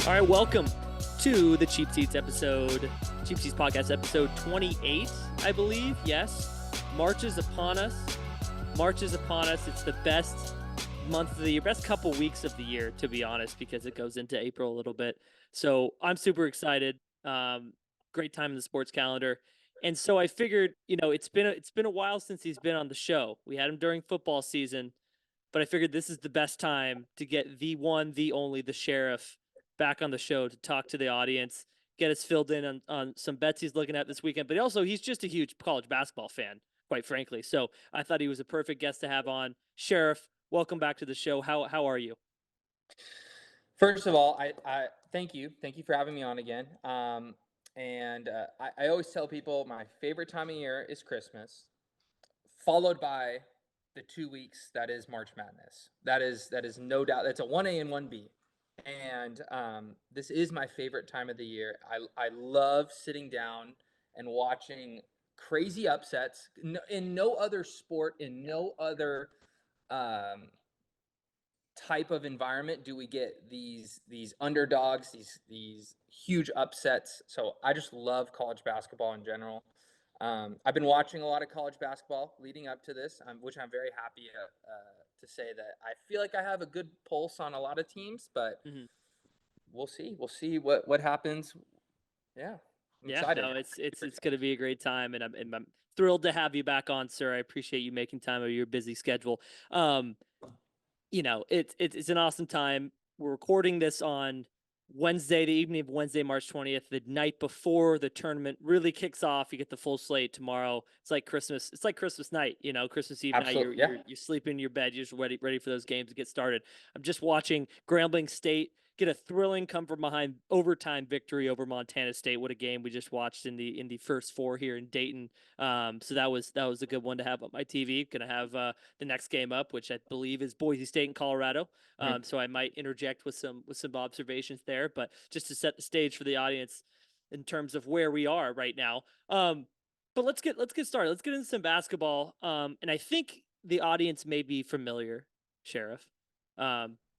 All right, welcome to the Cheap Seats podcast episode 28, I believe. Yes, March is upon us. It's the best month of the year, best couple weeks of the year, to be honest, because it goes into April a little bit. So I'm super excited. Great time in the sports calendar. And so I figured, it's been a while since he's been on the show. We had him during football season, but I figured this is the best time to get the one, the only, the sheriff back on the show to talk to the audience, get us filled in on some bets he's looking at this weekend. But also, he's just a huge college basketball fan, quite frankly. So I thought he was a perfect guest to have on. Sheriff, welcome back to the show. How are you? First of all, I thank you. Thank you for having me on again. I always tell people my favorite time of year is Christmas, followed by the 2 weeks that is March Madness. That is no doubt. That's a 1A and 1B. And this is my favorite time of the year. I love sitting down and watching crazy upsets. In no other sport, in no other type of environment do we get these underdogs, these huge upsets. So I just love college basketball in general. I've been watching a lot of college basketball leading up to this, which I'm very happy to say that I feel like I have a good pulse on a lot of teams, but we'll see. We'll see what happens. Yeah, I'm excited. No, it's going to be a great time, and I'm thrilled to have you back on, sir. I appreciate you making time out of your busy schedule. It's an awesome time. We're recording this on Wednesday, the evening of Wednesday, March 20th, the night before the tournament really kicks off. You get the full slate tomorrow. It's like Christmas. It's like Christmas night, Christmas Eve night. You're sleeping in your bed. You're just ready for those games to get started. I'm just watching Grambling State get a thrilling come from behind overtime victory over Montana State. What a game we just watched in the first four here in Dayton. So that was a good one to have on my TV. Gonna have the next game up, which I believe is Boise State and Colorado. So I might interject with some observations there, but just to set the stage for the audience in terms of where we are right now. But let's get started. Let's get into some basketball. And I think the audience may be familiar, Sheriff.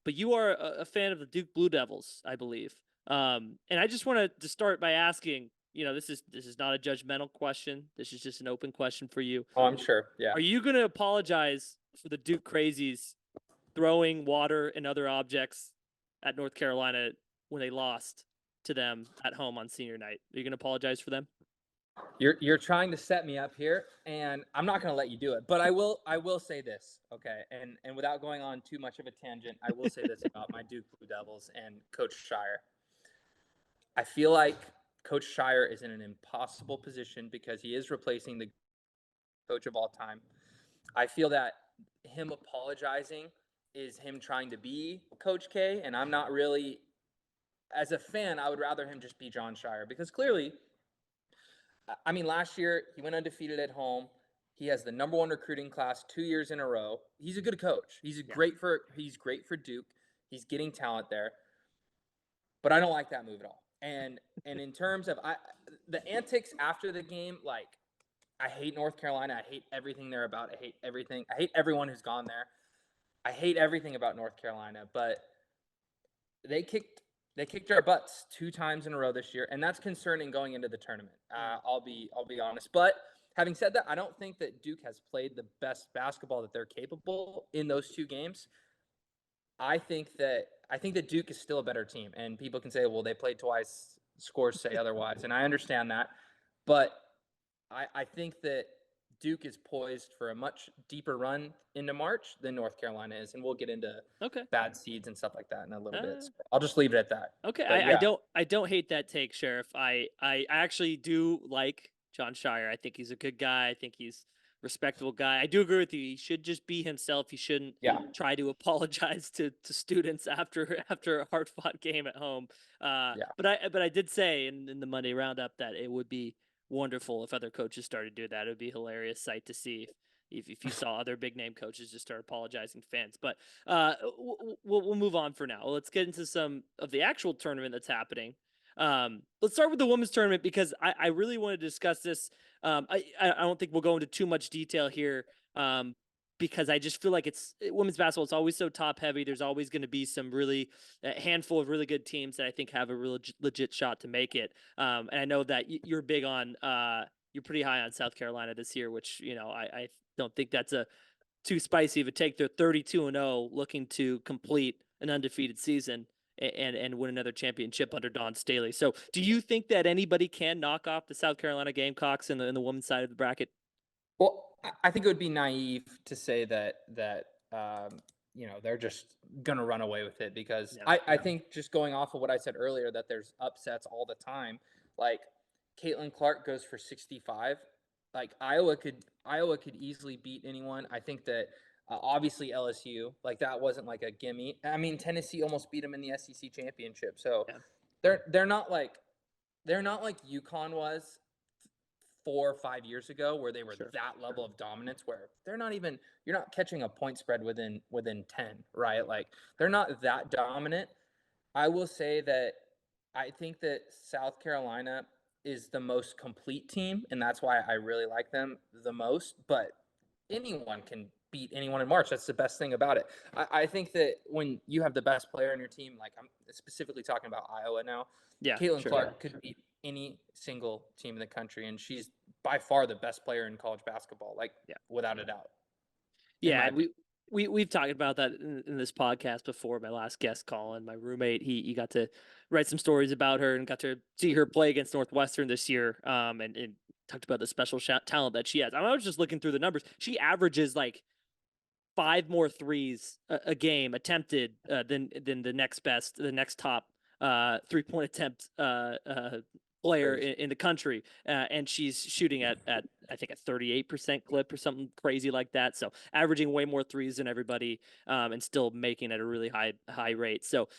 But you are a fan of the Duke Blue Devils, I believe. And I just wanted to start by asking, this is not a judgmental question. This is just an open question for you. Oh, I'm sure. Yeah. Are you going to apologize for the Duke Crazies throwing water and other objects at North Carolina when they lost to them at home on senior night? Are you going to apologize for them? You're trying to set me up here, and I'm not going to let you do it. But I will say this, okay? And without going on too much of a tangent, I will say this about my Duke Blue Devils and Coach Shire. I feel like Coach Shire is in an impossible position because he is replacing the coach of all time. I feel that him apologizing is him trying to be Coach K, and I'm not really, as a fan, I would rather him just be John Shire because clearly, I mean, last year he went undefeated at home. He has the number one recruiting class 2 years in a row. He's a good coach. He's great for Duke. He's getting talent there. But I don't like that move at all. And in terms of the antics after the game, like I hate North Carolina. I hate everything they're about. I hate everything. I hate everyone who's gone there. I hate everything about North Carolina. But they kicked our butts 2 times in a row this year, and that's concerning going into the tournament. I'll be honest. But having said that, I don't think that Duke has played the best basketball that they're capable in those 2 games. I think that Duke is still a better team, and people can say, well, they played twice, scores say otherwise, and I understand that. But I think that Duke is poised for a much deeper run into March than North Carolina is, and we'll get into bad seeds and stuff like that in a little bit. So I'll just leave it at that. Okay, I don't hate that take, Sheriff. I actually do like John Shire. I think he's a good guy. I think he's a respectable guy. I do agree with you. He should just be himself. He shouldn't try to apologize to students after a hard-fought game at home. But I did say in the Monday roundup that it would be wonderful if other coaches started to do that. It would be a hilarious sight to see if you saw other big name coaches just start apologizing to fans. But we'll move on for now. Let's get into some of the actual tournament that's happening. Let's start with the women's tournament because I really want to discuss this. I don't think we'll go into too much detail here. because I just feel like women's basketball. It's always so top heavy. There's always going to be some really a handful of really good teams that I think have a real legit shot to make it. And I know that you're big on you're pretty high on South Carolina this year, which I don't think that's a too spicy of a take. They're 32-0, looking to complete an undefeated season and win another championship under Dawn Staley. So, do you think that anybody can knock off the South Carolina Gamecocks in the women's side of the bracket? Well, I think it would be naive to say that they're just gonna run away with it, because I think, just going off of what I said earlier, that there's upsets all the time. Like, Caitlin Clark goes for 65. Like, Iowa could easily beat anyone. I think that obviously LSU, like, that wasn't like a gimme. I mean, Tennessee almost beat them in the SEC championship, so they're not like UConn was 4 or 5 years ago, where they were that level of dominance, where you're not catching a point spread within 10, right? Like, they're not that dominant. I will say that I think that South Carolina is the most complete team, and that's why I really like them the most. But anyone can beat anyone in March. That's the best thing about it. I think that when you have the best player in your team, like, I'm specifically talking about Iowa now, Caitlin Clark could beat any single team in the country, and she's by far the best player in college basketball, like, without a doubt. Yeah, we've talked about that in this podcast before. My last guest, Colin, my roommate, he got to write some stories about her and got to see her play against Northwestern this year, and talked about the special talent that she has. I was just looking through the numbers. She averages like 5 more threes a game attempted than the next top 3-point attempt player in the country, and she's shooting at I think a 38% clip or something crazy like that. So averaging way more threes than everybody, and still making at a really high rate. So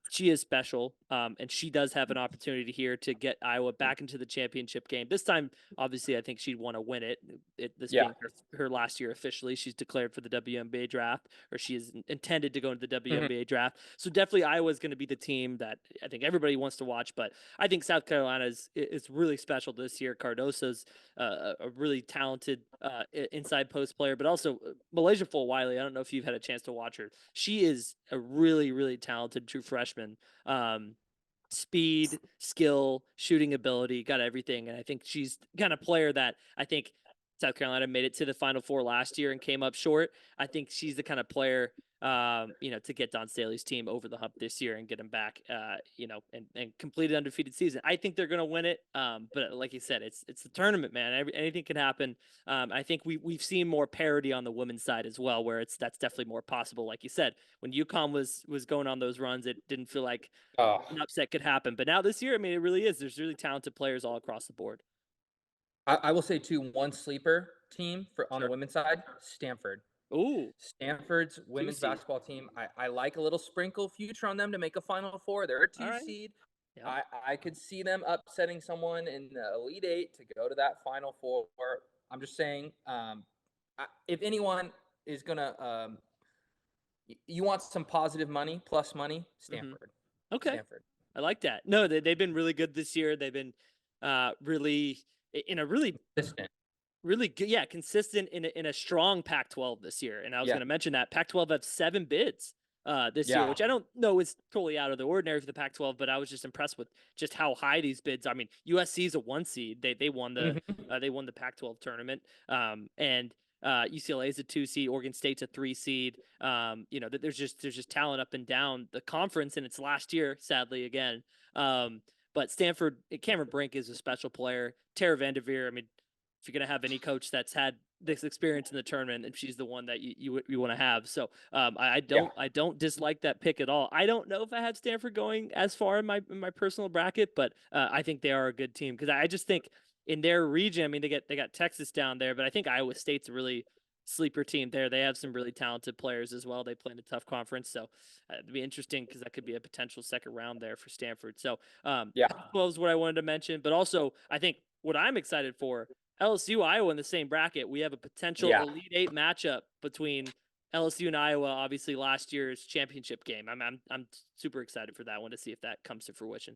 she is special, and she does have an opportunity here to get Iowa back into the championship game. This time, obviously, I think she'd want to win it. This being her last year officially, she's declared for the WNBA draft, or she is intended to go into the WNBA draft. So definitely Iowa is going to be the team that I think everybody wants to watch. But I think South Carolina is really special this year. Cardoso's a really talented inside post player, but also Malaysia Wiley. I don't know if you've had a chance to watch her. She is a really, really talented true freshman. Speed, skill, shooting ability, got everything. And I think she's the kind of player that I think South Carolina made it to the Final Four last year and came up short. I think she's the kind of player, to get Dawn Staley's team over the hump this year and get them back, and complete an undefeated season. I think they're going to win it. But like you said, it's the tournament, man. Anything can happen. I think we've seen more parity on the women's side as well, where that's definitely more possible. Like you said, when UConn was going on those runs, it didn't feel like an upset could happen. But now this year, I mean, it really is. There's really talented players all across the board. I will say, too, one sleeper team on the women's side, Stanford. Ooh. Stanford's women's basketball team, I like a little sprinkle future on them to make a Final Four. They're a 2 seed. Yep. I could see them upsetting someone in the Elite Eight to go to that Final Four. I'm just saying, if anyone is going to you want some positive money, plus money, Stanford. Mm-hmm. Okay. Stanford. I like that. No, they've been really good this year. They've been really in a really consistent. Really good, consistent in a strong Pac-12 this year. And I was going to mention that Pac-12 have 7 bids this year, which I don't know is totally out of the ordinary for the Pac-12, but I was just impressed with just how high these bids are. I mean, USC is a 1 seed; they won the they won the Pac-12 tournament, and UCLA is a 2 seed, Oregon State's a 3 seed. There's just talent up and down the conference, and it's last year, sadly again. But Stanford, Cameron Brink is a special player. Tara Vanderveer, I mean, if you're going to have any coach that's had this experience in the tournament, and she's the one that you want to have. So I don't dislike that pick at all. I don't know if I have Stanford going as far in my personal bracket, but I think they are a good team, because I just think in their region, I mean, they got Texas down there, but I think Iowa State's a really sleeper team there. They have some really talented players as well. They play in a tough conference, so it'd be interesting, because that could be a potential second round there for Stanford. So Pac-12 is what I wanted to mention, but also I think what I'm excited for, LSU, Iowa in the same bracket. We have a potential Elite Eight matchup between LSU and Iowa. Obviously, last year's championship game. I'm super excited for that one, to see if that comes to fruition.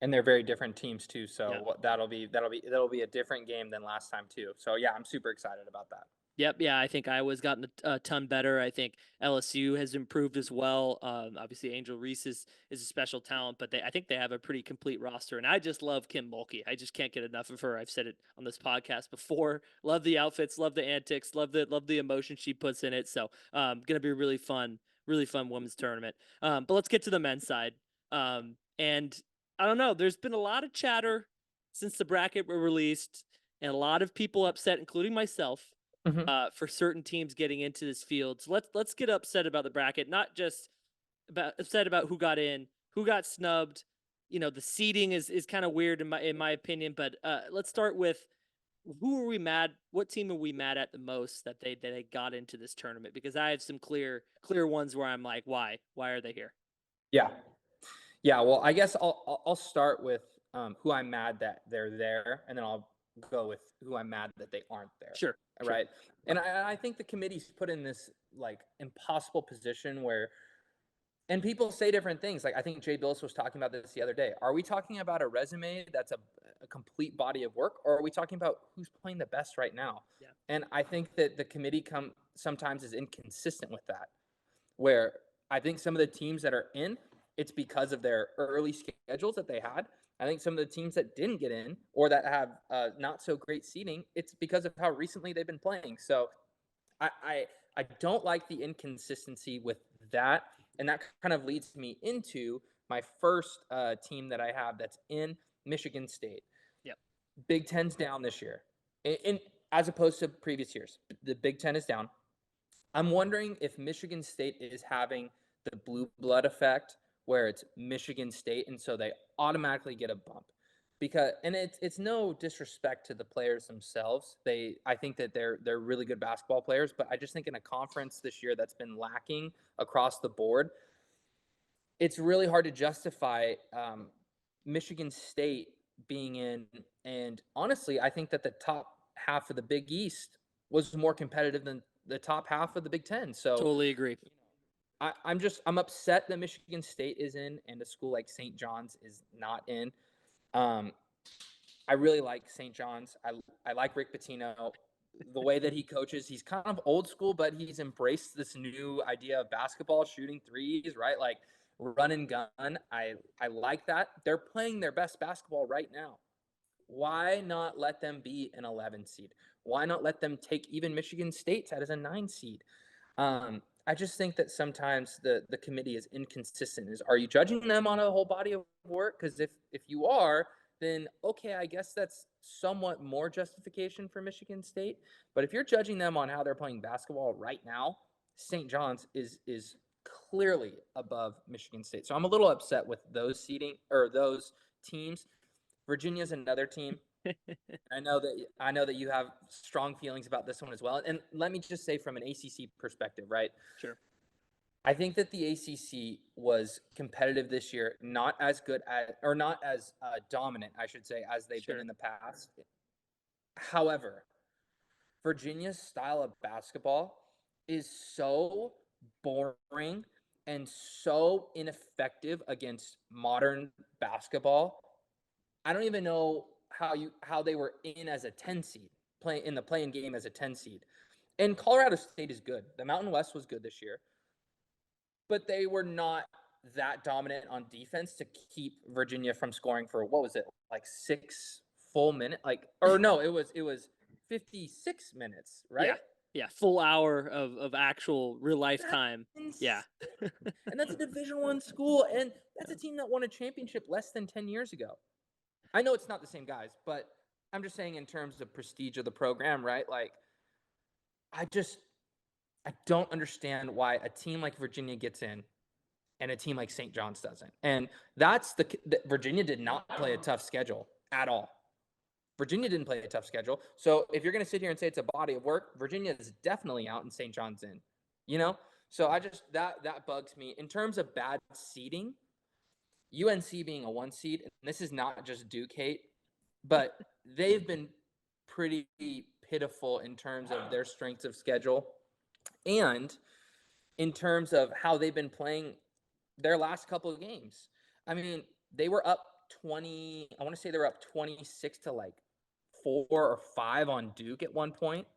And they're very different teams too, so that'll be a different game than last time too. So I'm super excited about that. Yep. Yeah, I think Iowa's gotten a ton better. I think LSU has improved as well. Obviously, Angel Reese is a special talent, but I think they have a pretty complete roster. And I just love Kim Mulkey. I just can't get enough of her. I've said it on this podcast before. Love the outfits, love the antics, love the emotion she puts in it. So, gonna be really fun women's tournament. But let's get to the men's side. And I don't know. There's been a lot of chatter since the bracket were released, and a lot of people upset, including myself, Mhm. for certain teams getting into this field. So let's get upset about the bracket, not just upset about who got in, who got snubbed. You know, the seeding is kind of weird in my opinion. But let's start with who are we mad? What team are we mad at the most that they got into this tournament? Because I have some clear ones where I'm like, why are they here? Yeah. Yeah, well, I guess I'll start with who I'm mad that they're there, and then I'll go with who I'm mad that they aren't there. Sure, sure. Right. And I think the committee's put in this like impossible position where, and people say different things. Like I think Jay Billis was talking about this the other day. Are we talking about a resume that's a complete body of work, or are we talking about who's playing the best right now? Yeah, And I think that the committee sometimes is inconsistent with that, where I think some of the teams that are in, it's because of their early schedules that they had. I think some of the teams that didn't get in or that have not so great seeding, it's because of how recently they've been playing. So I don't like the inconsistency with that, and that kind of leads me into my first team that I have that's in Michigan State. yep. Big Ten's down this year, as opposed to previous years. The Big Ten is down. I'm wondering if Michigan State is having the blue blood effect where it's Michigan State and so they automatically get a bump. Because and it's no disrespect to the players themselves. I think that they're really good basketball players, but I just think in a conference this year that's been lacking across the board, it's really hard to justify Michigan State being in. And honestly, I think that the top half of the Big East was more competitive than the top half of the Big Ten. So Totally agree. I'm upset that Michigan State is in and a school like St. John's is not in. Um, I really like St. John's. I like Rick Pitino. The way that he coaches, he's kind of old school, but he's embraced this new idea of basketball, shooting threes, right? Like run and gun. I like that. They're playing their best basketball right now. Why not let them be an 11 seed? Why not let them take even Michigan State's as a 9 seed? I just think that sometimes the committee is inconsistent. Are you judging them on a whole body of work? Because if you are, then okay, I guess that's somewhat more justification for Michigan State. But if you're judging them on how they're playing basketball right now, St. John's is clearly above Michigan State. So I'm a little upset with those seating or those teams. Virginia's another team. I know that you have strong feelings about this one as well. And let me just say from an ACC perspective, right? Sure. I think that the ACC was competitive this year, not as good as, or not as dominant, I should say, as they've been Sure. in the past. However, Virginia's style of basketball is so boring and so ineffective against modern basketball. I don't even know how they were in as a 10 seed, playing in the playing game as a 10 seed. And Colorado State is good. The Mountain West was good this year, but they were not that dominant on defense to keep Virginia from scoring for what was it, like 6 full minutes, like, or no, it was 56 minutes, Yeah. right? Yeah. Full hour of actual real life That's time. Yeah. insane. And that's a Division 1 school, and that's a team that won a championship less than 10 years ago. I know it's not the same guys, but I'm just saying in terms of prestige of the program, right? Like, I just I don't understand why a team like Virginia gets in and a team like St. John's doesn't. And that's the Virginia did not play a tough schedule at all. Virginia didn't play a tough schedule. So if you're going to sit here and say it's a body of work, Virginia is definitely out and St. John's in. You know? So I just that bugs me. In terms of bad seeding, UNC being a 1 seed, and this is not just Duke hate, but they've been pretty pitiful in terms of their strengths of schedule and in terms of how they've been playing their last couple of games. I mean, they were up 20, I want to say they were up 26 to like 4 or 5 on Duke at one point,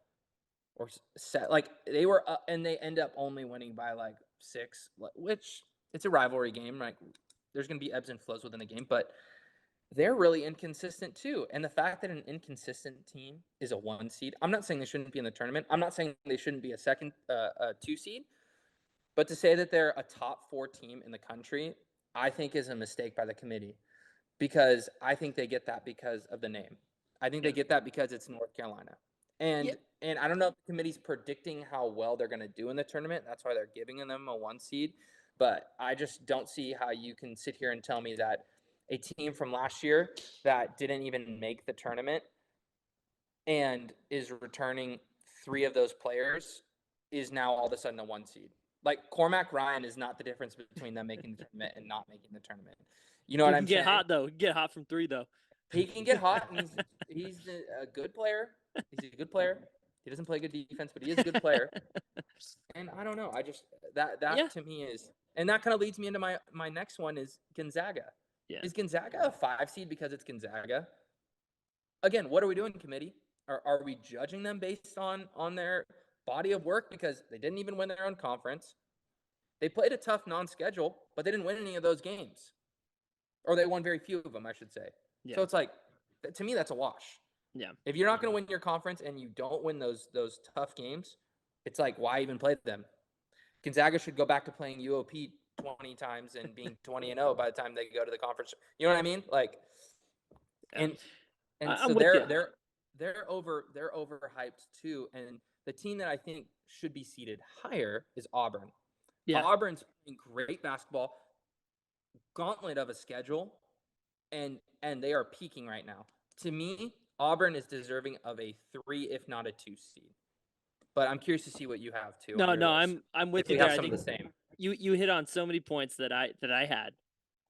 or set. Like they were, and they end up only winning by like 6, which it's a rivalry game. Like there's going to be ebbs and flows within the game, but they're really inconsistent too. And the fact that an inconsistent team is a 1 seed, I'm not saying they shouldn't be in the tournament. I'm not saying they shouldn't be a 2 seed, but to say that they're a top 4 team in the country, I think is a mistake by the committee, because I think they get that because of the name. I think they Yeah. get that because it's North Carolina. Yeah. And I don't know if the committee's predicting how well they're going to do in the tournament. That's why they're giving them a 1 seed. But I just don't see how you can sit here and tell me that a team from last year that didn't even make the tournament and is returning 3 of those players is now all of a sudden a 1 seed. Like Cormac Ryan is not the difference between them making the tournament and not making the tournament. You know what Dude I'm can get saying? hot though. He can get hot from 3 though. He can get hot, and he's a good player. He's a good player. He doesn't play good defense, but he is a good player. And I don't know. I just that Yeah. to me is, and that kind of leads me into my next one is Gonzaga. Yeah. Is Gonzaga a 5 seed because it's Gonzaga? Again, what are we doing, committee? Are we judging them based on their body of work, because they didn't even win their own conference? They played a tough non-schedule, but they didn't win any of those games, or they won very few of them, I should say. Yeah. So it's like, to me, that's a wash. Yeah. If you're not going to win your conference and you don't win those tough games, it's like, why even play them? Gonzaga should go back to playing UOP 20 times and being 20-0 by the time they go to the conference. You know what I mean? Like, Yeah. and I'm so with you. they're overhyped too. And the team that I think should be seated higher is Auburn. Yeah. Auburn's playing great basketball, gauntlet of a schedule, and they are peaking right now. To me, Auburn is deserving of a 3, if not a 2 seed. But I'm curious to see what you have too. No, on your no, list. I'm with If you we there. have I some think of the same. you hit on so many points that I had.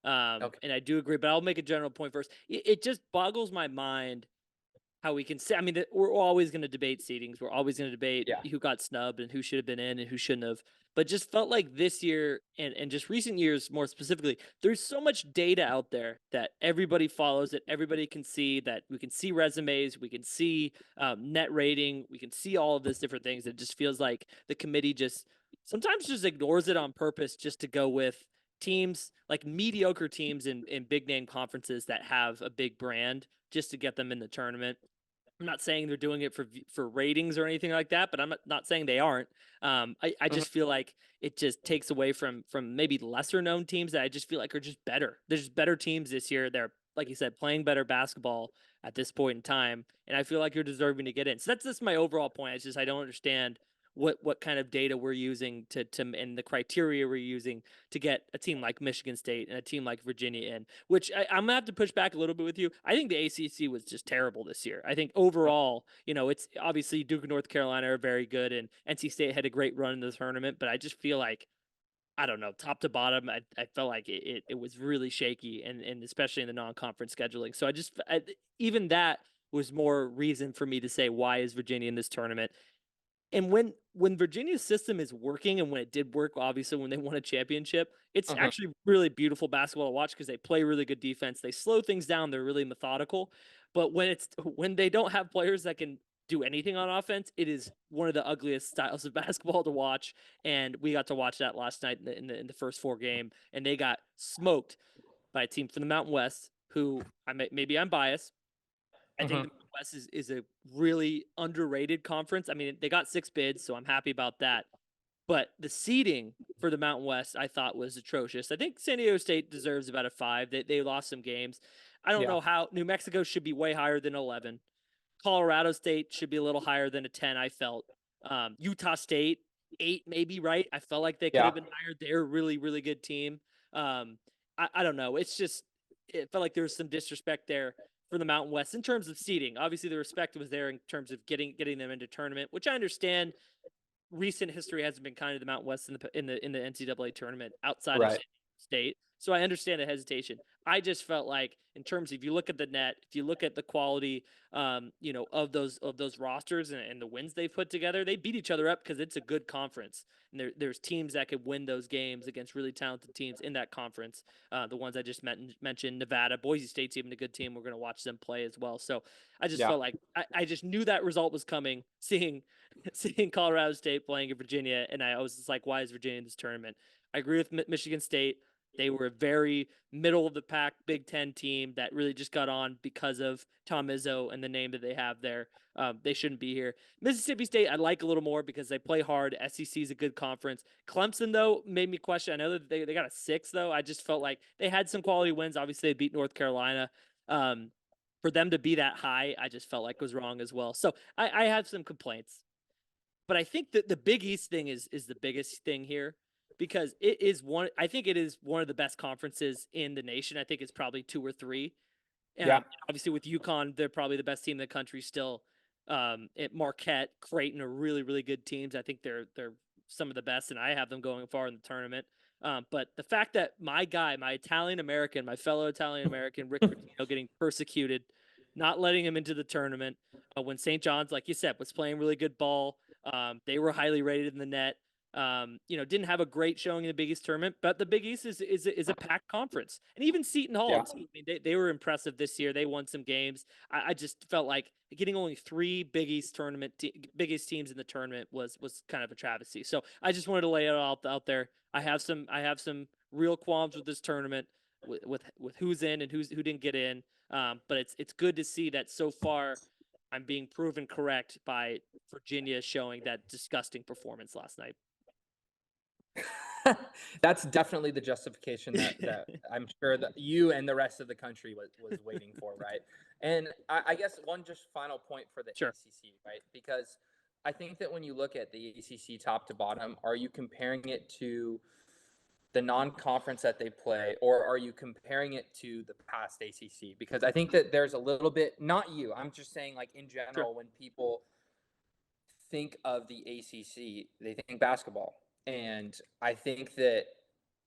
Okay. And I do agree, but I'll make a general point first. It just boggles my mind how we can say, I mean, we're always going to debate seedings. We're always going to debate who got snubbed and who should have been in and who shouldn't have. But just felt like this year and just recent years more specifically, there's so much data out there that everybody follows, that everybody can see, that we can see resumes, we can see net rating, we can see all of these different things. It just feels like the committee just sometimes just ignores it on purpose just to go with teams, like mediocre teams in big name conferences that have a big brand, just to get them in the tournament. I'm not saying they're doing it for ratings or anything like that, but I'm not saying they aren't. I just feel like it just takes away from maybe lesser known teams that I just feel like are just better. There's better teams this year. They're, like you said, playing better basketball at this point in time, and I feel like you're deserving to get in. So that's just my overall point. It's just I don't understand what kind of data we're using to and the criteria we're using to get a team like Michigan State and a team like Virginia in, which I'm gonna have to push back a little bit with you. I think the ACC was just terrible this year. I think overall, it's obviously Duke and North Carolina are very good, and NC State had a great run in the tournament, but I just feel like, I don't know, top to bottom, I felt like it was really shaky, and especially in the non-conference scheduling. So even that was more reason for me to say, why is Virginia in this tournament? And when Virginia's system is working, and when it did work, obviously when they won a championship, it's actually really beautiful basketball to watch because they play really good defense. They slow things down. They're really methodical. But when they don't have players that can do anything on offense, it is one of the ugliest styles of basketball to watch. And we got to watch that last night in the first 4 game, and they got smoked by a team from the Mountain West who maybe I'm biased. I think the West is a really underrated conference. I mean, they got 6 bids, so I'm happy about that. But the seeding for the Mountain West, I thought, was atrocious. I think San Diego State deserves about a 5. They lost some games. I don't know how. New Mexico should be way higher than 11. Colorado State should be a little higher than a 10, I felt. Utah State, 8 maybe, right? I felt like they could have been higher. They're a really, really good team. I don't know. It felt like there was some disrespect there for the Mountain West in terms of seeding. Obviously, the respect was there in terms of getting them into tournament, which I understand. Recent history hasn't been kind of the Mountain West in the NCAA tournament outside of State. So I understand the hesitation. I just felt like in terms of, if you look at the net, if you look at the quality, of those rosters and the wins they put together, they beat each other up because it's a good conference. And there's teams that could win those games against really talented teams in that conference. The ones I just mentioned, Nevada, Boise State's even a good team. We're going to watch them play as well. So I just felt like I just knew that result was coming, seeing Colorado State playing in Virginia, and I was just like, why is Virginia in this tournament? I agree with Michigan State. They were a very middle of the pack Big Ten team that really just got on because of Tom Izzo and the name that they have there. They shouldn't be here. Mississippi State, I like a little more because they play hard. SEC is a good conference. Clemson, though, made me question. I know that they got a 6, though. I just felt like they had some quality wins. Obviously, they beat North Carolina. For them to be that high, I just felt like was wrong as well. So I have some complaints. But I think that the Big East thing is the biggest thing here, because I think it is one of the best conferences in the nation. I think it's probably 2 or 3. Obviously with UConn, they're probably the best team in the country still. At Marquette, Creighton are really, really good teams. I think they're some of the best, and I have them going far in the tournament. But the fact that my fellow Italian American, Rick Pitino, getting persecuted, not letting him into the tournament, when St. John's, like you said, was playing really good ball. They were highly rated in the net. Didn't have a great showing in the Big East tournament, but the Big East is a packed conference, and even Seton Hall. Yeah. I mean, they were impressive this year. They won some games. I just felt like getting only 3 Big East teams in the tournament was kind of a travesty. So I just wanted to lay it out there. I have some real qualms with this tournament, with who's in and who didn't get in. But it's good to see that so far I'm being proven correct by Virginia showing that disgusting performance last night. That's definitely the justification that I'm sure that you and the rest of the country was waiting for, right? And I guess one just final point for the ACC, right? Because I think that when you look at the ACC top to bottom, are you comparing it to the non-conference that they play, or are you comparing it to the past ACC? Because I think that there's a little bit, not you, I'm just saying like in general, when people think of the ACC, they think basketball. And I think that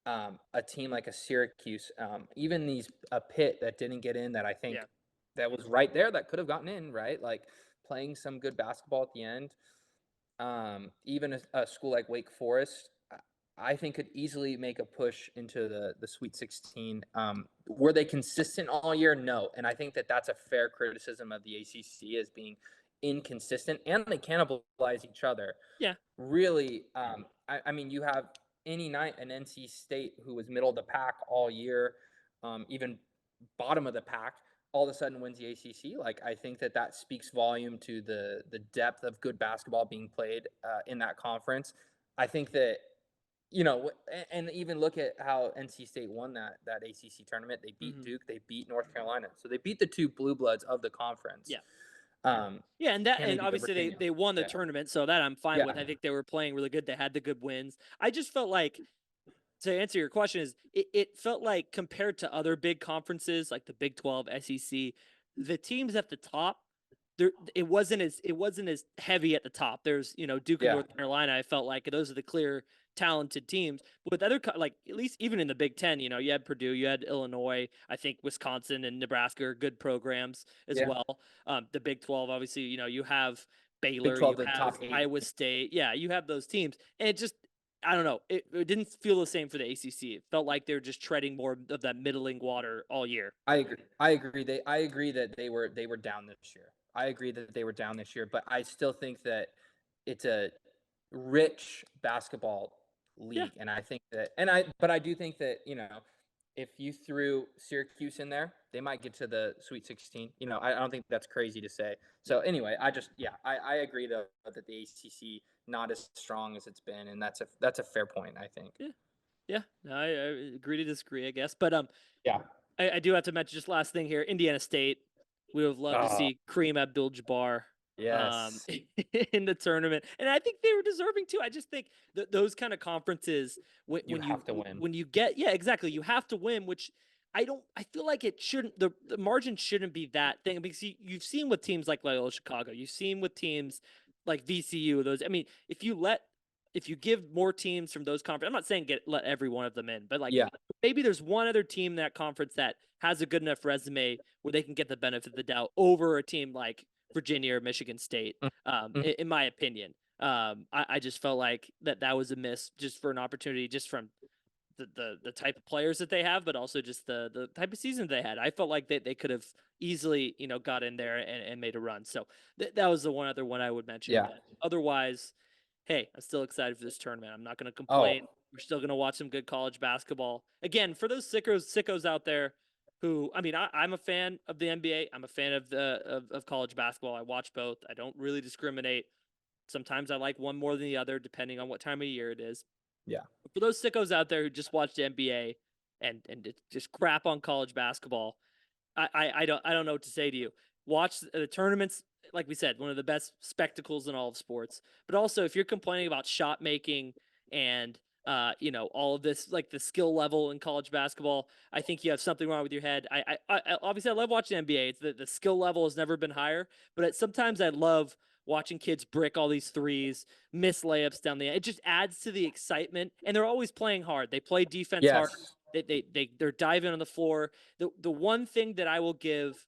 a team like a Syracuse, even a Pitt that didn't get in, that I think that was right there, that could have gotten in, right? Like playing some good basketball at the end. Even a school like Wake Forest, I think could easily make a push into the Sweet 16. Were they consistent all year? No. And I think that that's a fair criticism of the ACC as being inconsistent, and they cannibalize each other. Yeah. Really, I mean, you have any night an NC State who was middle of the pack all year, even bottom of the pack, all of a sudden wins the ACC. Like, I think that speaks volume to the depth of good basketball being played in that conference. I think that, and even look at how NC State won that ACC tournament. They beat Duke, they beat North Carolina. So they beat the 2 blue bloods of the conference. Yeah. And obviously they won the tournament, so that I'm fine with. I think they were playing really good. They had the good wins. I just felt like, to answer your question, is it felt like compared to other big conferences like the Big 12, SEC, the teams at the top, it wasn't as heavy at the top. There's Duke and North Carolina. I felt like those are the clear talented teams. But with other, like at least even in the Big Ten, you had Purdue, you had Illinois. I think Wisconsin and Nebraska are good programs as well. The Big 12, obviously, you have Baylor, you have Iowa State. Yeah, you have those teams, and it just, I don't know. It didn't feel the same for the ACC. It felt like they were just treading more of that middling water all year. I agree. I agree that they were down this year. I agree that they were down this year, but I still think that it's a rich basketball league, and I think that, but I do think that if you threw Syracuse in there, they might get to the Sweet 16. I don't think that's crazy to say. So anyway, I agree though that the ACC not as strong as it's been, and that's a fair point, I think. Yeah. No, I agree to disagree, I guess. But I do have to mention just last thing here. Indiana State. We would have loved to see Kareem Abdul-Jabbar in the tournament, and I think they were deserving too. I just think that those kind of conferences, when you have to win, when you get exactly, you have to win. Which I feel like it shouldn't. The margin shouldn't be that thing, because you've seen with teams like Loyola Chicago, you've seen with teams like VCU. Those, I mean, if you give more teams from those conferences, I'm not saying let every one of them in, but maybe there's one other team in that conference that has a good enough resume where they can get the benefit of the doubt over a team like Virginia or Michigan State, Mhm. in my opinion. I just felt like that was a miss just for an opportunity, just from the type of players that they have, but also just the type of season they had. I felt like they could have easily, got in there and made a run. So that was the one other one I would mention. Yeah. But otherwise, hey, I'm still excited for this tournament. I'm not going to Oh, complain. We're still going to watch some good college basketball. Again, for those sickos out there who, I mean, I'm a fan of the NBA. I'm a fan of of college basketball. I watch both. I don't really discriminate. Sometimes I like one more than the other, depending on what time of year it is. yeah. For those sickos out there who just watch the NBA and just crap on college basketball, I don't know what to say to you. Watch the tournaments, like we said, one of the best spectacles in all of sports. But also, if you're complaining about shot making and all of this, like the skill level in college basketball, I think you have something wrong with your head. Obviously I love watching NBA. It's the skill level has never been higher, but sometimes I love watching kids brick all these threes, miss layups down the end. It just adds to the excitement, and they're always playing hard. They play defense hard. Yes. They're diving on the floor. The one thing that I will give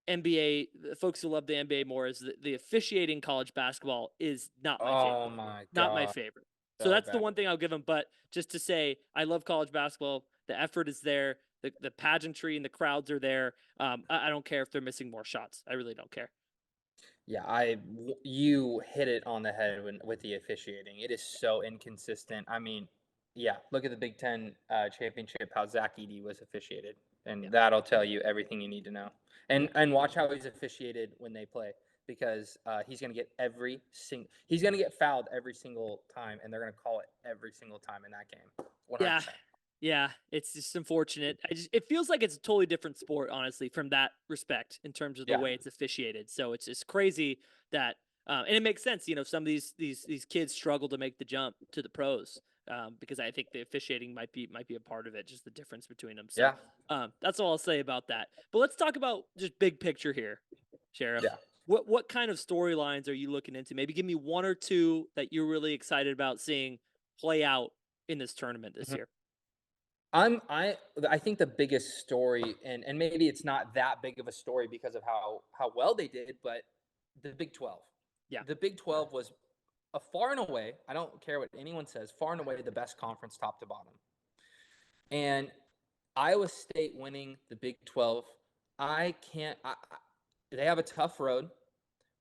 NBA the folks who love the NBA more is the officiating college basketball is not my favorite. Oh my Not my God. favorite. So So that's the bad. one thing I'll give them. But just to say, I love college basketball. The effort is there. The pageantry and the crowds are there. I don't care if they're missing more shots. I really don't care. Yeah, you hit it on the head with the officiating. It is so inconsistent. I mean, yeah, look at the Big Ten championship, how Zach Edey was officiated, Yeah. and that'll tell you everything you need to know. And watch how he's officiated when they play, because he's gonna get fouled every single time, and they're gonna call it every single time in that game. Yeah. 100%. Yeah, it's just unfortunate. It feels like it's a totally different sport, honestly, from that respect in terms of the Yeah. way it's officiated. So it's just crazy that, and it makes sense. Some of these kids struggle to make the jump to the pros, because I think the officiating might be a part of it, just the difference between them. So Yeah. that's all I'll say about that. But let's talk about just big picture here, Sheriff. Yeah. What kind of storylines are you looking into? Maybe give me one or two that you're really excited about seeing play out in this tournament this Mhm. year. I think the biggest story, and maybe it's not that big of a story because of how well they did, but the Big 12. Yeah. The Big 12 was a far and away, I don't care what anyone says, far and away the best conference top to bottom. And Iowa State winning the Big 12, I can't they have a tough road,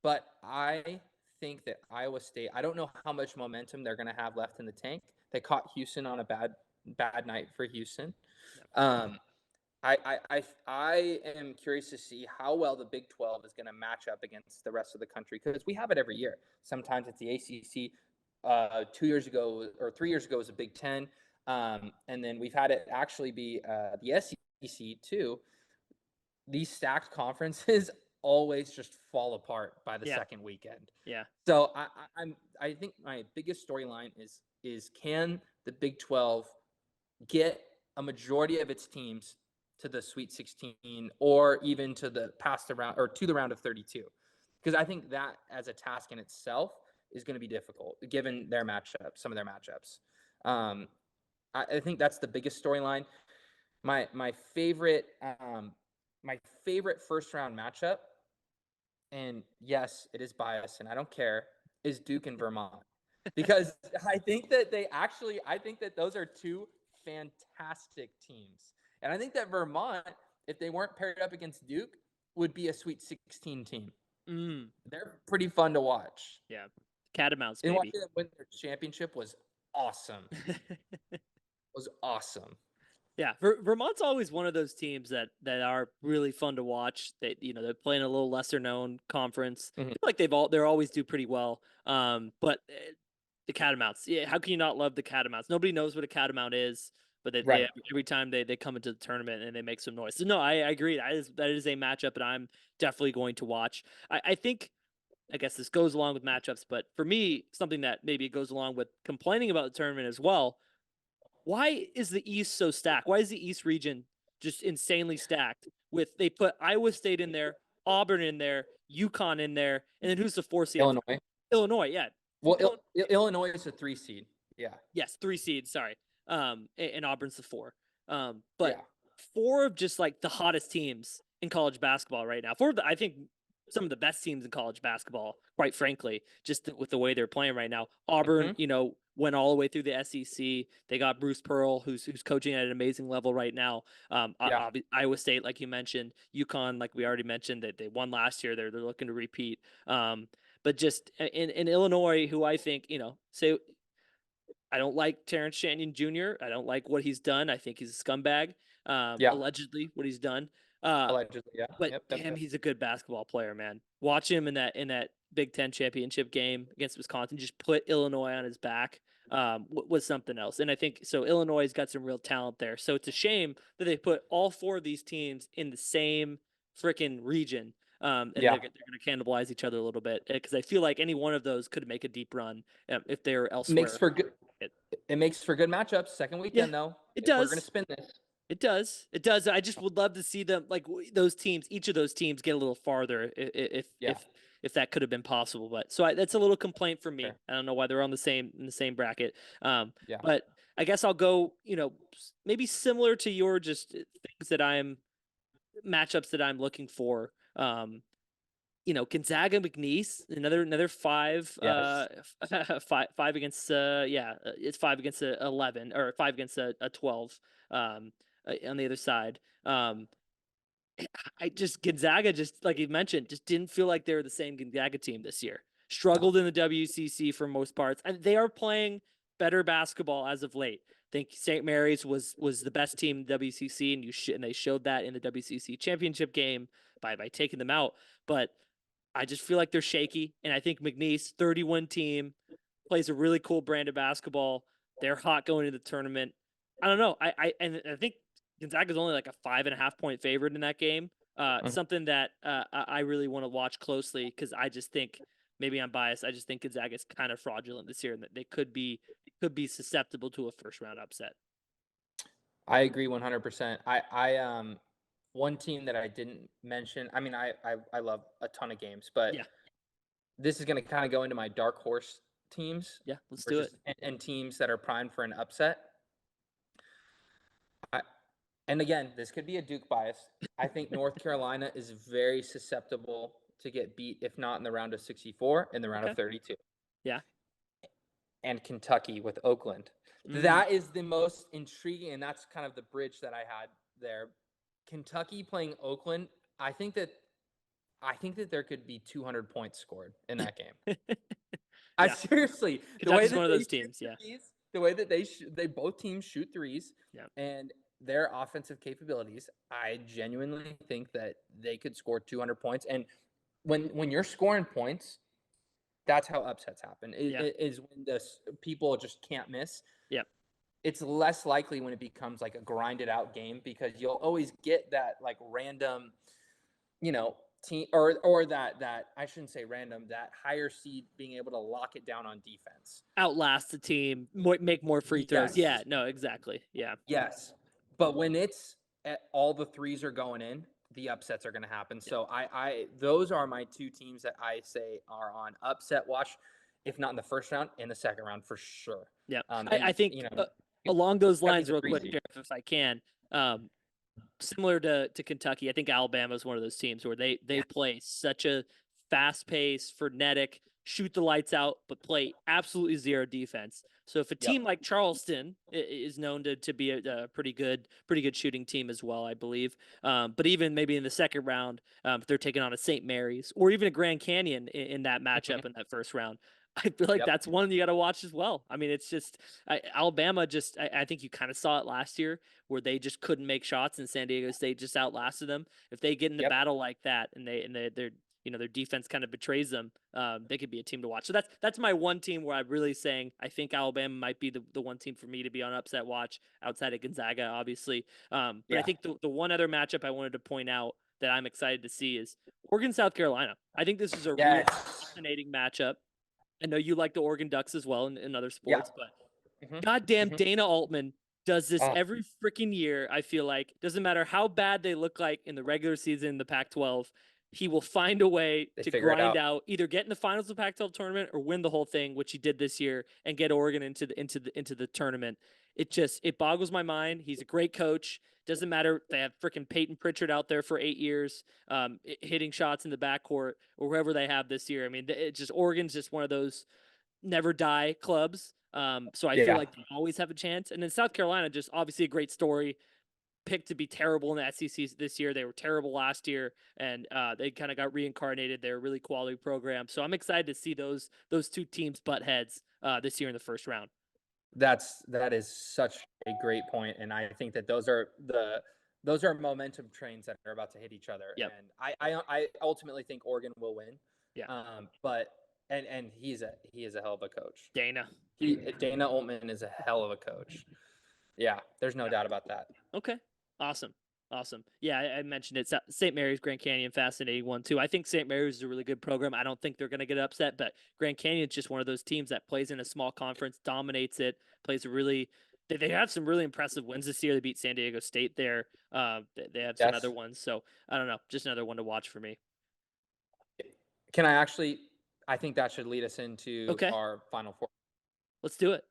but I think that Iowa State, I don't know how much momentum they're going to have left in the tank. They caught Houston on a bad night for Houston. Um, I am curious to see how well the Big 12 is going to match up against the rest of the country, because we have it every year. Sometimes it's the ACC. 2 years ago or 3 years ago was a Big 10, and then we've had it actually be the SEC too. These stacked conferences always just fall apart by the Yeah. second weekend. Yeah. So I think my biggest storyline is can the Big 12 get a majority of its teams to the Sweet 16, or even to the past the round, or to the round of 32? Because I think that as a task in itself is going to be difficult given their matchup, some of their matchups. I think that's the biggest storyline. My favorite my favorite first round matchup, and yes, it is biased, and I don't care, is Duke and Vermont. Because I think that those are two fantastic teams. And I think that Vermont, if they weren't paired up against Duke, would be a Sweet 16 team. Mm, They're pretty fun to watch. yeah. Catamounts, And baby. watching them win their championship was awesome. Was awesome. Yeah, Vermont's always one of those teams that are really fun to watch. They're playing a little lesser known conference. I Mhm. feel like they always do pretty well. But the Catamounts, yeah, how can you not love the Catamounts? Nobody knows what a Catamount is, but Right. every time they come into the tournament and they make some noise. So no, I agree. That is a matchup that I'm definitely going to watch. I think, I guess this goes along with matchups, but for me, something that maybe goes along with complaining about the tournament as well. Why is the East so stacked? Why is the East region just insanely stacked? They put Iowa State in there, Auburn in there, UConn in there, and then who's the 4 seed? Illinois. Illinois, yeah. Well, Illinois is a 3 seed. Yeah. Yes, 3 seed. Sorry, and Auburn's the 4. But Yeah. four of just like the hottest teams in college basketball right now. Four of the, I think some of the best teams in college basketball, quite frankly, just with the way they're playing right now. Auburn, Mhm. went all the way through the SEC. They got Bruce Pearl, who's coaching at an amazing level right now. Yeah. Iowa State, like you mentioned, UConn, like we already mentioned, that they won last year. They're looking to repeat. But just in Illinois, who I think, say I don't like Terrence Shannon Jr. I don't like what he's done. I think he's a scumbag. Yeah. Allegedly, what he's done. Uh, Allegedly. Yeah. but Yep. Yep. damn, Yep. he's a good basketball player, man. Watch him in that Big Ten championship game against Wisconsin. Just put Illinois on his back. Was something else. And I think so. Illinois has got some real talent there. So it's a shame that they put all four of these teams in the same freaking region. And Yeah. they're going to cannibalize each other a little bit because I feel like any one of those could make a deep run if they're Makes elsewhere. for good. It makes for good matchups. Second Yeah, weekend though, it if we're gonna does. spin this. It does. It does. I just would love to see them like those teams, each of those teams, get a little farther if Yeah. if that could have been possible. But so that's a little complaint for me. Sure. I don't know why they're on in the same bracket. Yeah. But I guess I'll go. Maybe similar to your just things that I'm matchups that I'm looking for. Gonzaga McNeese, another five, Yes. five against, it's 5 against 11 or 5 against a 12, on the other side. I just Gonzaga, just like you mentioned, just didn't feel like they were the same Gonzaga team this year. No. Struggled in the WCC for most parts, and they are playing better basketball as of late. I think St. Mary's was the best team in WCC, and they showed that in the WCC championship game by taking them out. But I just feel like they're shaky, and I think McNeese, 31 team, plays a really cool brand of basketball. They're hot going into the tournament. I don't know. I think Gonzaga's only like a 5.5 point favorite in that game. Mhm. Something that I really want to watch closely because I just think maybe I'm biased. I just think Gonzaga's kind of fraudulent this year, and that they could be susceptible to a first round upset. I agree 100%. One team that I didn't mention. I mean, I love a ton of games, but Yeah, this is going to kind of go into my dark horse teams yeah. Let's or do it. just and teams that are primed for an upset. I, and again, this could be a Duke bias. I think North Carolina is very susceptible to get beat, if not in the round of 64, in the round of Okay. 32. Yeah. And Kentucky with Oakland. That is the most intriguing, and that's kind of the bridge that I had there. Kentucky playing Oakland. I think that there could be 200 points scored in that game. I Yeah. seriously, the way Kentucky's one that of they those shoot teams. Yeah. threes, the way that they both teams shoot threes, Yeah. and their offensive capabilities, I genuinely think that they could score 200 points. And when you're scoring points, that's how upsets happen. Yeah. It is when the people just can't miss. Yeah. It's less likely when it becomes like a grinded out game because you'll always get that like random, team or that I shouldn't say random, that higher seed being able to lock it down on defense. Outlast the team, make more free throws. Yeah, Yes. no, exactly. Yeah. Yes. But when it's all the threes are going in, the upsets are going to happen. Yeah. So I those are my two teams that I say are on upset watch, if not in the first round, in the second round for sure. Yeah. And I think along those lines, Kentucky's a real three quick, seed. Jeff, if I can, similar to Kentucky, I think Alabama is one of those teams where they Yeah. play such a fast pace, frenetic, shoot the lights out, but play absolutely zero defense. So if a team like Charleston is known to be a pretty good shooting team as well, I believe. But even maybe in the second round, if they're taking on a St. Mary's or even a Grand Canyon in that matchup in that first round, I feel like Yep. that's one you got to watch as well. I mean, it's just Alabama. I think you kind of saw it last year where they just couldn't make shots, and San Diego State just outlasted them. If they get in the Yep. battle like that, and they're their defense kind of betrays them, they could be a team to watch. So that's my one team where I'm really saying I think Alabama might be the one team for me to be on upset watch outside of Gonzaga, obviously. But I think the one other matchup I wanted to point out that I'm excited to see is Oregon, South Carolina. I think this is a really fascinating matchup. I know you like the Oregon Ducks as well in other sports, but goddamn Dana Altman does this every freaking year. I feel like doesn't matter how bad they look like in the regular season in the Pac-12, he will find a way to grind out, either get in the finals of the Pac-12 tournament or win the whole thing, which he did this year, and get Oregon into the tournament. it boggles my mind. He's a great coach. Doesn't matter. They have freaking Peyton Pritchard out there for 8 years, hitting shots in the backcourt or whoever they have this year. I mean, Oregon's just one of those never die clubs. So I feel Yeah. like they always have a chance. And then South Carolina, just obviously a great story. Picked to be terrible in the SEC this year. They were terrible last year, and they kind of got reincarnated. They're a really quality program. So I'm excited to see those two teams butt heads this year in the first round. That is such a great point, and I think that those are momentum trains that are about to hit each other. Yep. And I ultimately think Oregon will win. Yeah. But he is a hell of a coach. Dana Altman is a hell of a coach. Yeah, there's no doubt about that. Okay. Awesome. Yeah, I mentioned it. St. Mary's, Grand Canyon, fascinating one too. I think St. Mary's is a really good program. I don't think they're going to get upset, but Grand Canyon's just one of those teams that plays in a small conference, dominates it, plays a really. They have some really impressive wins this year. They beat San Diego State there. They have some other ones. So I don't know, just another one to watch for me. Can I actually? I think that should lead us into our Final Four. Let's do it.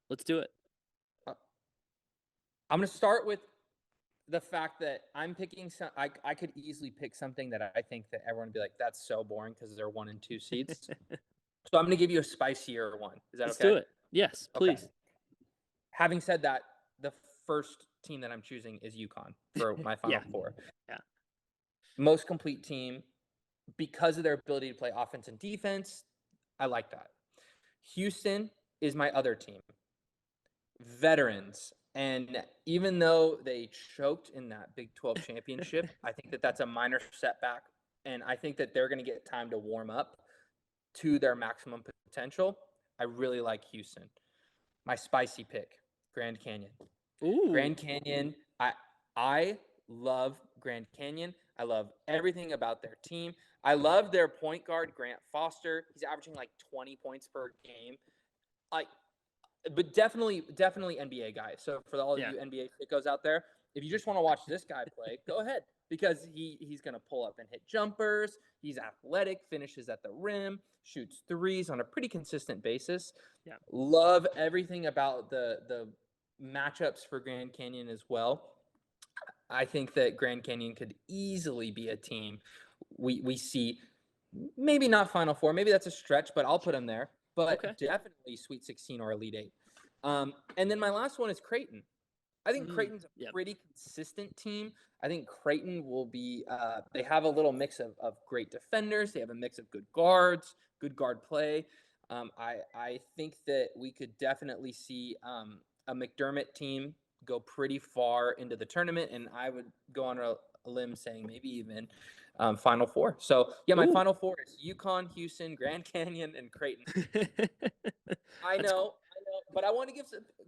I'm going to start with the fact that I'm picking some. I could easily pick something that I think that everyone would be like, that's so boring because they're 1 and 2 seeds. So I'm going to give you a spicier one. Is that Let's okay? do it. Yes, please. Okay. Having said that, the first team that I'm choosing is UConn for my Final Four. Yeah. Most complete team because of their ability to play offense and defense. I like that. Houston is my other team. Veterans. And even though they choked in that Big 12 championship, I think that that's a minor setback. And I think that they're going to get time to warm up to their maximum potential. I really like Houston. My spicy pick, Grand Canyon. Ooh. Grand Canyon. I love Grand Canyon. I love everything about their team. I love their point guard, Grant Foster. He's averaging like 20 points per game. But definitely NBA guy. So for all of you NBA sickos out there, if you just want to watch this guy play, go ahead because he's going to pull up and hit jumpers. He's athletic, finishes at the rim, shoots threes on a pretty consistent basis. Yeah. Love everything about the matchups for Grand Canyon as well. I think that Grand Canyon could easily be a team we see, maybe not Final Four, maybe that's a stretch, but I'll put them there. But definitely Sweet 16 or Elite 8. And then my last one is Creighton. I think Creighton's a pretty consistent team. I think Creighton will be they have a little mix of great defenders. They have a mix of good guards, good guard play. I think that we could definitely see a McDermott team go pretty far into the tournament, and I would go on a limb saying maybe even Final Four. So yeah, my Final Four is UConn, Houston, Grand Canyon, and Creighton. I know, but I want to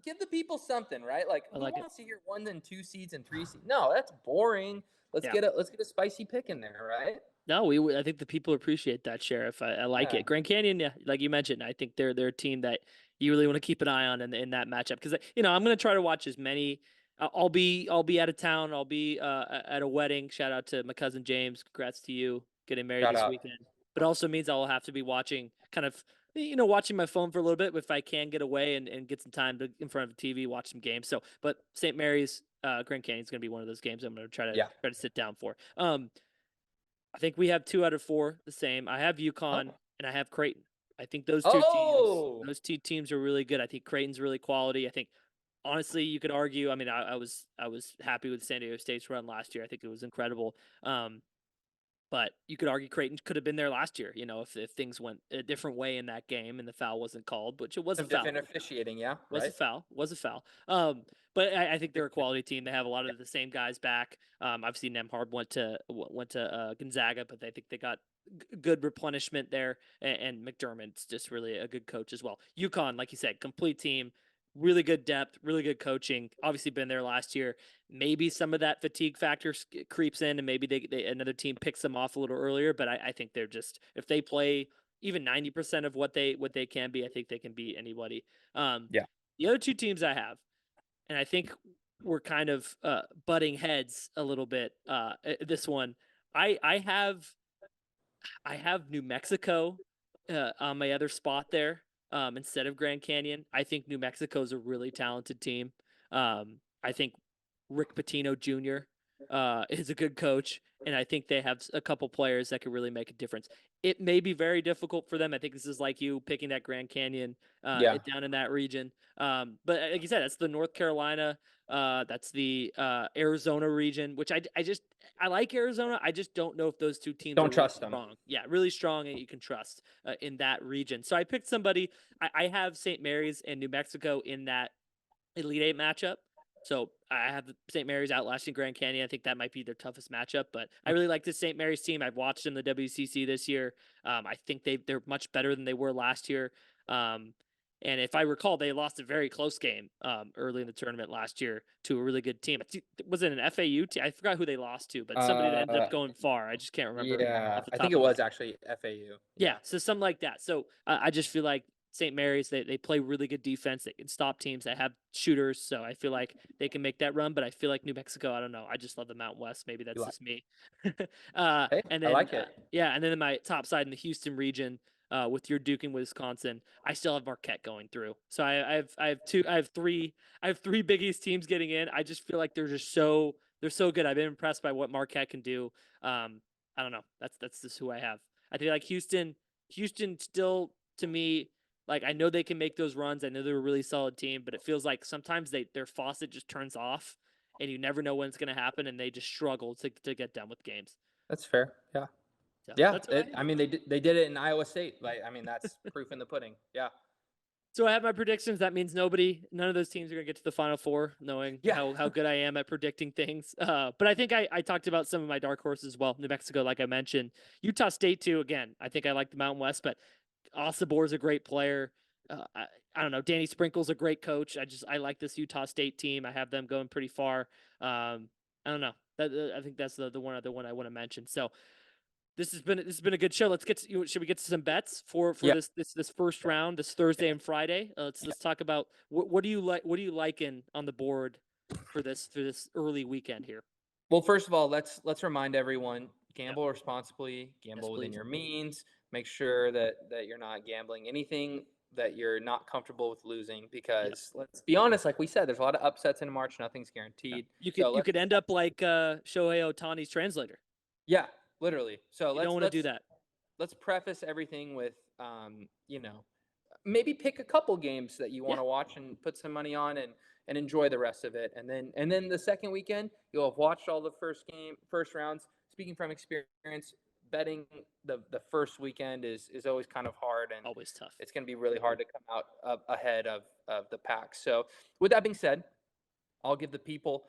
give the people something, right? Like, who wants to hear 1 and 2 seeds and 3 seeds? No, that's boring. Let's get a spicy pick in there, right? No, I think the people appreciate that, Sheriff. I like it. Grand Canyon, yeah, like you mentioned, I think they're a team that you really want to keep an eye on in that matchup because I'm going to try to watch as many. I'll be out of town. I'll be at a wedding. Shout out to my cousin James. Congrats to you getting married this weekend. But also means I will have to be watching watching my phone for a little bit if I can get away and get some time in front of the TV, watch some games. So, but St. Mary's, Grand Canyon is going to be one of those games I'm going to try to sit down for. I think we have 2 out of 4 the same. I have UConn and I have Creighton. I think those two teams are really good. I think Creighton's really quality. I think honestly, you could argue. I mean, I was happy with San Diego State's run last year. I think it was incredible. But you could argue Creighton could have been there last year, if things went a different way in that game and the foul wasn't called, which it was a foul. Different officiating, yeah. Was a foul. But I think they're a quality team. They have a lot of the same guys back. Obviously, Nemhard went to Gonzaga, but I think they got good replenishment there. And McDermott's just really a good coach as well. UConn, like you said, complete team. Really good depth, really good coaching. Obviously been there last year. Maybe some of that fatigue factor creeps in and maybe they another team picks them off a little earlier. But I think they're just, if they play even 90% of what they can be, I think they can beat anybody. The other 2 teams I have, and I think we're kind of butting heads a little bit. This one, I have New Mexico on my other spot there. Instead of Grand Canyon. I think New Mexico is a really talented team. I think Rick Pitino Jr. Is a good coach, and I think they have a couple players that could really make a difference. It may be very difficult for them. I think this is like you picking that Grand Canyon Yeah. down in that region. But like you said, that's the North Carolina, that's the Arizona region, which I like Arizona. I just don't know if those two teams are Don't really trust them. strong. Yeah, really strong, and you can trust in that region. So I picked somebody. I have St. Mary's and New Mexico in that Elite Eight matchup. So I have St. Mary's outlasting Grand Canyon. I think that might be their toughest matchup, but I really like this St. Mary's team. I've watched them in the WCC this year. I think they're much better than they were last year. And if I recall, they lost a very close game early in the tournament last year to a really good team. Was it an FAU team? I forgot who they lost to, but somebody that ended up going far. I just can't remember Yeah, off the I top think of it my was head. actually FAU. Yeah, so something like that. So I just feel like St. Mary's, they play really good defense. They can stop teams that have shooters. So I feel like they can make that run. But I feel like New Mexico, I don't know. I just love the Mountain West. Maybe You that's like? just me. Hey, And I then, like it. yeah, and then in my top side in the Houston region, with your Duke and Wisconsin, I still have Marquette going through. So I have three Big East teams getting in. I just feel like they're so good. I've been impressed by what Marquette can do. I don't know. That's just who I have. I feel like Houston still to me, like I know they can make those runs. I know they're a really solid team, but it feels like sometimes their faucet just turns off, and you never know when it's going to happen, and they just struggle to get done with games. That's fair. Yeah. So Yeah. that's who I have. I mean, they did it in Iowa State. Like, I mean, that's proof in the pudding. Yeah. So I have my predictions. That means none of those teams are going to get to the Final Four, knowing Yeah. how good I am at predicting things. But I think I talked about some of my dark horses as well. New Mexico, like I mentioned, Utah State too. Again, I think I like the Mountain West, but Osabor's a great player. I don't know. Danny Sprinkle's a great coach. I like this Utah State team. I have them going pretty far. I don't know. I think that's the one other one I want to mention. So this has been a good show. Let's get to, should we get to some bets for Yeah. this first round, this Thursday and Friday? Let's talk about what do you like, what do you liking on the board for this early weekend here? Well, first of all, let's remind everyone: gamble responsibly, gamble within Please. your means. Make sure that you're not gambling anything that you're not comfortable with losing. Because let's be honest, like we said, there's a lot of upsets in March. Nothing's guaranteed. You could end up like Shohei Otani's translator. Yeah, literally. So You don't want to do that. let's preface everything with maybe pick a couple games that you want to watch and put some money on and enjoy the rest of it. And then the second weekend, you'll have watched all the first rounds. Speaking from experience, betting the first weekend is always kind of hard, and Always tough. it's going to be really hard to come out ahead of the pack. So with that being said, I'll give the people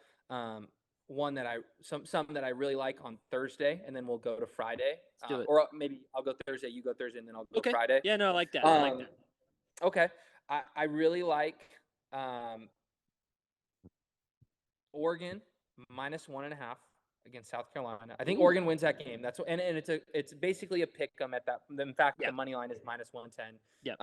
one that some that I really like on Thursday, and then we'll go to Friday. Let's do it. Or maybe I'll go Thursday, you go Thursday, and then I'll go Okay. Friday. Yeah, no, I like that. I like that. Okay. I really like Oregon -1.5 against South Carolina. I think Oregon wins that game. That's and it's basically a pick 'em at that. In fact, the money line is -110. Yeah.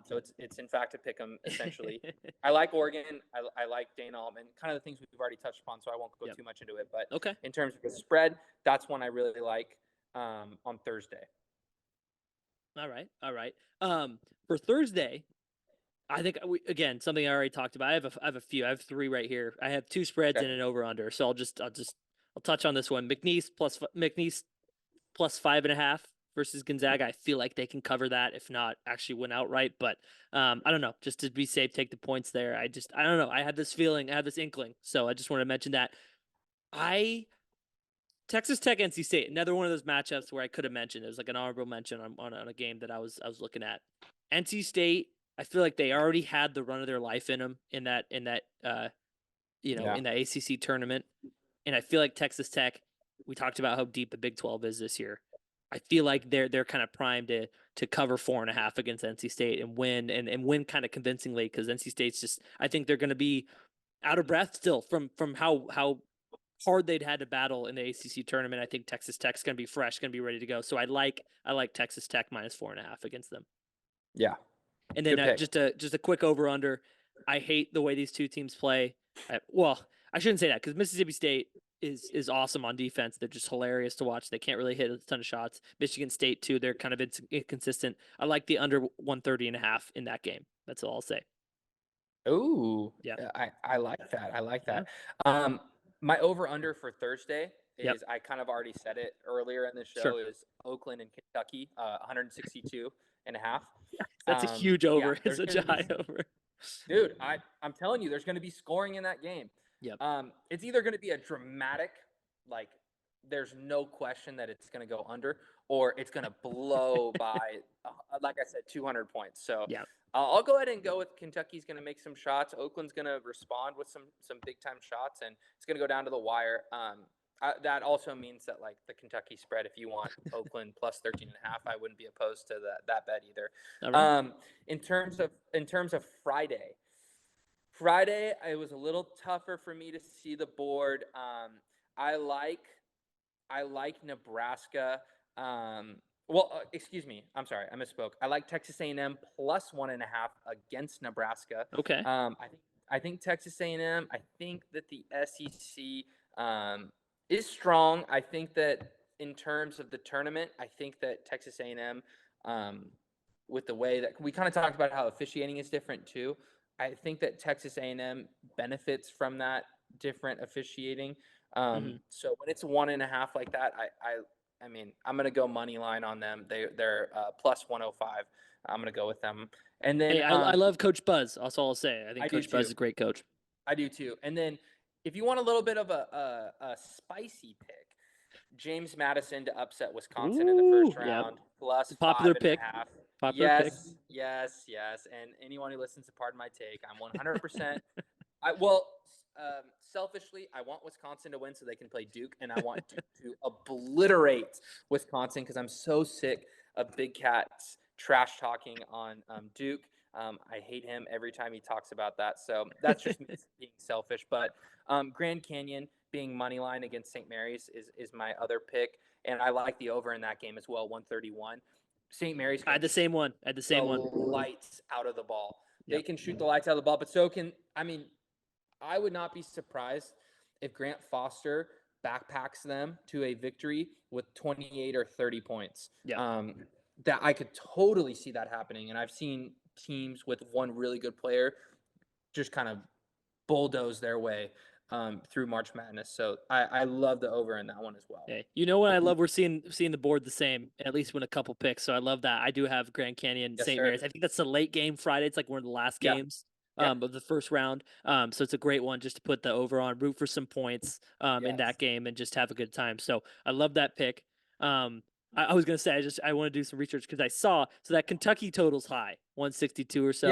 So it's in fact a pick 'em essentially. I like Oregon. I like Dana Altman. Kind of the things we've already touched upon, so I won't go too much into it. But in terms of the spread, that's one I really like on Thursday. All right. For Thursday, I think again something I already talked about. I have a few. I have three right here. I have two spreads and an over under. So I'll touch on this one. McNeese plus 5.5 versus Gonzaga. I feel like they can cover that, if not actually win outright. But I don't know. Just to be safe, take the points there. I don't know. I had this feeling. I had this inkling. So I just want to mention that. Texas Tech, NC State, another one of those matchups where I could have mentioned. It was like an honorable mention on a game that I was looking at. NC State, I feel like they already had the run of their life in them in that in that ACC tournament, and I feel like Texas Tech. We talked about how deep the Big 12 is this year. I feel like they're kind of primed to cover 4.5 against NC State and win kind of convincingly, because NC State's just, I think they're going to be out of breath still from how hard they'd had to battle in the ACC tournament. I think Texas Tech's going to be fresh, going to be ready to go. So I like Texas Tech -4.5 against them. Yeah. And then just a quick over under. I hate the way these two teams play. Well, I shouldn't say that, because Mississippi State is awesome on defense. They're just hilarious to watch. They can't really hit a ton of shots. Michigan State too. They're kind of inconsistent. I like the under 130.5 in that game. That's all I'll say. Ooh, Yeah. I like that. I like Yeah. that. Um, my over under for Thursday Yep. is, I kind of already said it earlier in the Sure. show, is Oakland and Kentucky, 162 and a half. That's a huge Yeah, over. It's there's such going a to be, high over. dude, I'm telling you, there's going to be scoring in that game. Yep. It's either going to be a dramatic, like, there's no question that it's going to go under, or it's going to blow by, like I said, 200 points. So Yeah. I'll go ahead and go with Kentucky's going to make some shots. Oakland's going to respond with some big time shots, and it's going to go down to the wire. That also means that, like, the Kentucky spread, if you want Oakland plus 13.5, I wouldn't be opposed to that bet either. All right. In terms of Friday, it was a little tougher for me to see the board. I like I like Nebraska. Excuse me. I'm sorry, I misspoke. I like Texas A&M plus 1.5 against Nebraska. Okay. I think Texas A&M. I think that the SEC is strong. I think that in terms of the tournament, I think that Texas A&M, with the way that we kind of talked about how officiating is different too. I think that Texas A&M benefits from that different officiating. Hmm. So when it's 1.5 like that, I mean, I'm gonna go money line on them. They're plus 105. I'm gonna go with them. And then Hey, I love Coach Buzz. That's all I'll say. I I think do Coach Buzz is too. a great coach. I do too. And then if you want a little bit of a spicy pick, James Madison to upset Wisconsin in the Ooh, first yep. round, plus Popular five and pick. a half. Popular pick. Yes, yes, yes. And anyone who listens to Pardon My Take, I'm 100%. Selfishly, I want Wisconsin to win so they can play Duke, and I want Duke to obliterate Wisconsin because I'm so sick of Big Cat's trash talking on Duke. I hate him every time he talks about that. So that's just me being selfish. But Grand Canyon being money line against St. Mary's is my other pick, and I like the over in that game as well, 131. St. Mary's I can had the shoot same one. I had the the same one. lights out of the ball. They Yep. can shoot the lights out of the ball, but so can, I mean, I would not be surprised if Grant Foster backpacks them to a victory with 28 or 30 points. Yep. That I could totally see that happening. And I've seen teams with one really good player just kind of bulldoze their way through March Madness. So I love the over in that one as well. Okay. You know what I love? We're seeing the board the same, at least with a couple picks. So I love that. I do have Grand Canyon, Yes, St. sir. Mary's. I think that's the late game Friday. It's like one of the last Yeah. games Yeah. of the first round. So it's a great one just to put the over on, root for some points in that Yes. game and just have a good time. So I love that pick. I was gonna say I want to do some research because I saw so that Kentucky total's high, 162 or so.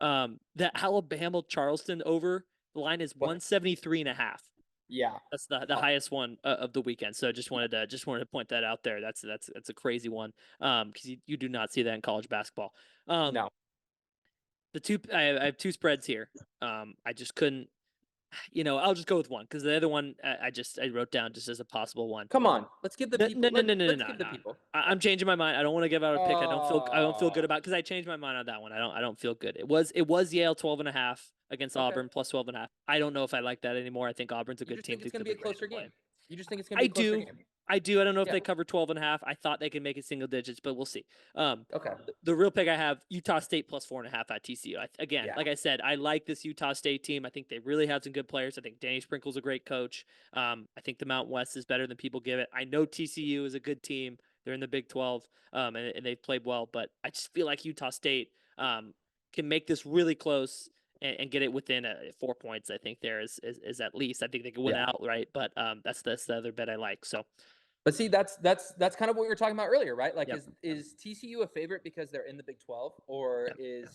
Yeah. That Alabama Charleston over the line is 173.5. Yeah. That's the highest one of the weekend. So just wanted to point that out there. That's a crazy one. Because you do not see that in college basketball. No. I have two spreads here. I just couldn't. I'll just go with one because the other one I wrote down just as a possible one. Come on. Let's give the No, people. no, no, no, no, Let's no, give the no. people. I'm changing my mind. I don't want to give out a pick. I don't feel good Oh. about because I changed my mind on that one. I don't feel good. It was Yale 12.5 against Okay. Auburn plus 12.5. I don't know if I like that anymore. I think Auburn's a You good just team. think it's Think going to they'll be a ready to closer play. game. You just think it's going to be I a closer do. game. I do. I don't know if Yeah. they cover 12.5. I thought they could make it single digits, but we'll see. Okay. The real pick I have Utah State plus 4.5 at TCU. Again, Yeah. like I said, I like this Utah State team. I think they really have some good players. I think Danny Sprinkle's a great coach. I think the Mountain West is better than people give it. I know TCU is a good team. They're in the Big 12, and they've played well, but I just feel like Utah State can make this really close and get it within 4 points. I think there is at least. I think they can win Yeah. outright, but that's the other bet I like. So. But see, that's kind of what we were talking about earlier, right? Like, Yep. is TCU a favorite because they're in the Big 12, or Yep.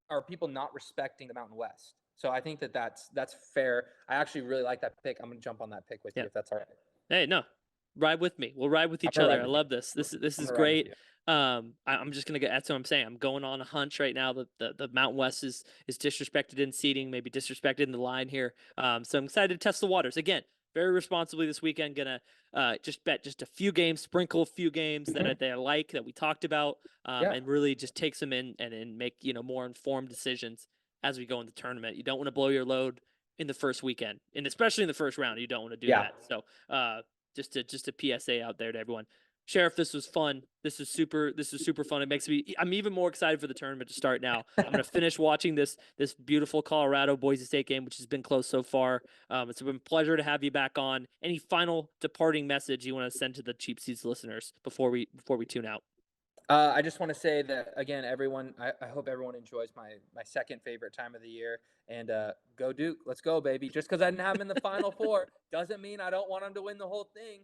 are people not respecting the Mountain West? So I think that's fair. I actually really like that pick. I'm gonna jump on that pick with you Yep. if that's all right. Hey, no, ride with me. We'll ride with I'm each gonna other. ride I with you. love this. This I'm is gonna ride with great. you. I'm just gonna get. That's what I'm saying. I'm going on a hunch right now that the Mountain West is disrespected in seating, maybe disrespected in the line here. So I'm excited to test the waters again. Very responsibly this weekend. Gonna just bet just a few games, sprinkle a few games Mhm. that I like that we talked about, Yeah. and really just take some in and make more informed decisions as we go into the tournament. You don't want to blow your load in the first weekend, and especially in the first round. You don't want to do Yeah. that. So just a PSA out there to everyone. Sheriff, this was fun. This is super fun. It makes me I'm even more excited for the tournament to start now. I'm gonna finish watching this beautiful Colorado Boise State game, which has been close so far. It's been a pleasure to have you back on. Any final departing message you want to send to the Cheap Seats listeners before we tune out? I just want to say that again, everyone. I hope everyone enjoys my second favorite time of the year. And go Duke, let's go, baby. Just because I didn't have them in the Final Four doesn't mean I don't want them to win the whole thing.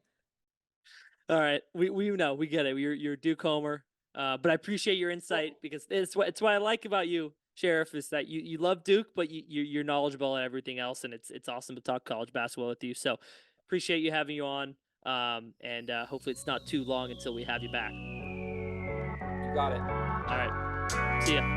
All right, we know, we get it. You're a Duke homer, but I appreciate your insight because it's what I like about you, Sheriff, is that you love Duke, but you're knowledgeable and everything else, and it's awesome to talk college basketball with you. So appreciate you having you on, and hopefully it's not too long until we have you back. You got it. All right, see ya.